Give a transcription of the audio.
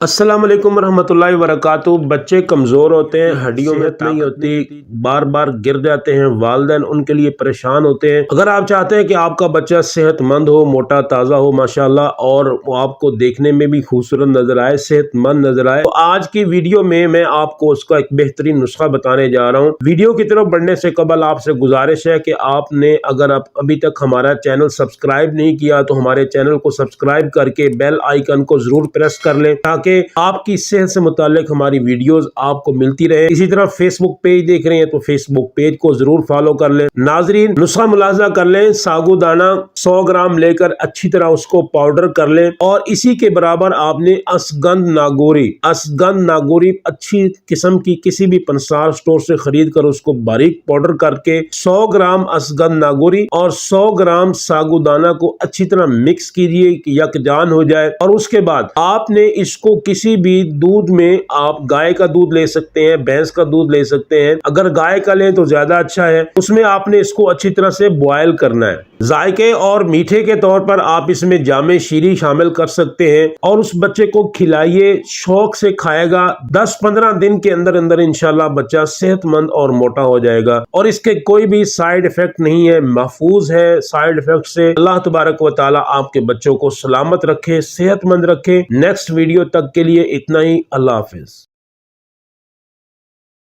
अस्सलाम वालेकुम रहमतुल्लाहि वबरकातुहू। बच्चे कमज़ोर होते हैं, हड्डियों में नहीं होती, बार बार गिर जाते हैं, वालिदैन उनके लिए परेशान होते हैं। अगर आप चाहते हैं कि आपका बच्चा सेहतमंद हो, मोटा ताज़ा हो माशाल्लाह, और वो आपको देखने में भी खूबसूरत नजर आए, सेहतमंद नजर आए, तो आज की वीडियो में मैं आपको उसका एक बेहतरीन नुस्खा बताने जा रहा हूँ। वीडियो की तरफ बढ़ने से कबल आपसे गुजारिश है कि आपने अगर आप अभी तक हमारा चैनल सब्सक्राइब नहीं किया तो हमारे चैनल को सब्सक्राइब करके बेल आइकन को जरूर प्रेस कर लें, ताकि आपकी सेहत से मुतालिक हमारी वीडियोस आपको मिलती रहे। इसी तरह फेसबुक पेज देख रहे हैं तो फेसबुक पेज को जरूर फॉलो कर लें। नाजरीन, नुस्खा मुलाजा कर लें। साबूदाना 100 ग्राम लेकर अच्छी तरह उसको पाउडर कर लें, और इसी के बराबर आपने असगंध नागोरी अच्छी किस्म की किसी भी पंसार स्टोर से खरीद कर उसको बारीक पाउडर करके 100 ग्राम असगंध नागोरी और 100 ग्राम साबूदाना को अच्छी तरह मिक्स कीजिए कि यकजान हो जाए। और उसके बाद आपने इसको किसी भी दूध में, आप गाय का दूध ले सकते हैं, भैंस का दूध ले सकते हैं, अगर गाय का लें तो ज्यादा अच्छा है, उसमें आपने इसको अच्छी तरह से बॉयल करना है। जायके और मीठे के तौर पर आप इसमें जामे शीरी शामिल कर सकते हैं, और उस बच्चे को खिलाइए, शौक से खाएगा। 10-15 दिन के अंदर अंदर इंशाल्लाह बच्चा सेहतमंद और मोटा हो जाएगा, और इसके कोई भी साइड इफेक्ट नहीं है, महफूज है साइड इफेक्ट से। अल्लाह तबारक व तआला आपके बच्चों को सलामत रखे, सेहतमंद रखे। नेक्स्ट वीडियो तक के लिए इतना ही। अल्लाह हाफिज।